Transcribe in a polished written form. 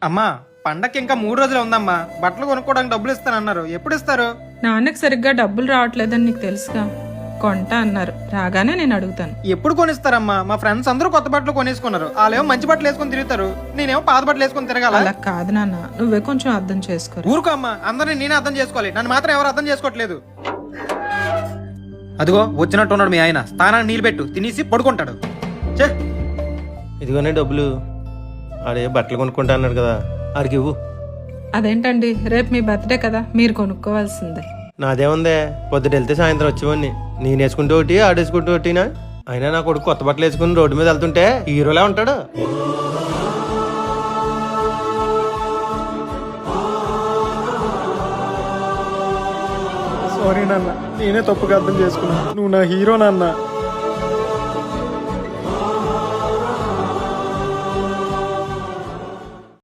అమ్మా పండక్కి ఇంకా 3 రోజులు ఉందమ్మా. బట్టలు కొనుక్కోవడానికి డబ్బులు ఇస్తానన్నారు, ఎప్పుడు ఇస్తారు? నాన్నకి సరిగ్గా డబ్బులు రావట్లేదని నీకు తెలుసుగా, కొంటా అన్నారు, రాగానే నేను అడుగుతాను. ఎప్పుడు కొనిస్తారమ్మా? మా ఫ్రెండ్స్ అందరూ కొత్త బట్టలు కొనేసుకున్నారు. వాళ్ళేమో మంచి బట్టలు వేసుకొని తిరుగుతారు, నేనేమో పాత బట్టలు వేసుకొని తిరగాల. అలా కాదు నాన్న, నువ్వే కొంచెం అర్థం చేసుకో. ఊరుకో అమ్మా, అందరినీ నేనే అర్థం చేసుకోవాలి, నన్ను మాత్రం ఎవరు అర్థం చేసుకోవట్లేదు. అదిగో వచ్చినట్టు ఉన్నాడు మీ ఆయన. స్థానాన్ని నీళ్ళు పెట్టు, తినేసి పడుకుంటాడు. ఇదిగోనే డబ్బులు. ఆడే బట్టలు కొనుక్కుంటా అన్నాడు కదా, ఆడికి ఇవ్వు. అదేంటండి, రేపు మీ బర్త్డే కదా, మీరు కొనుక్కోవాల్సిందే. నాదేముందే, పొద్దుట వెళ్తే సాయంత్రం వచ్చేవాడిని. నేను వేసుకుంటూ ఒకటి, ఆడేసుకుంటూ ఒకటినా. అయినా నా కొడుకు కొత్త బట్టలు వేసుకుని రోడ్డు మీద వెళ్తుంటే హీరోలా ఉంటాడు. సారీ నాన్న, నేనే తప్పుగా అర్థం చేసుకున్నా. నువ్వు నా హీరో నాన్న.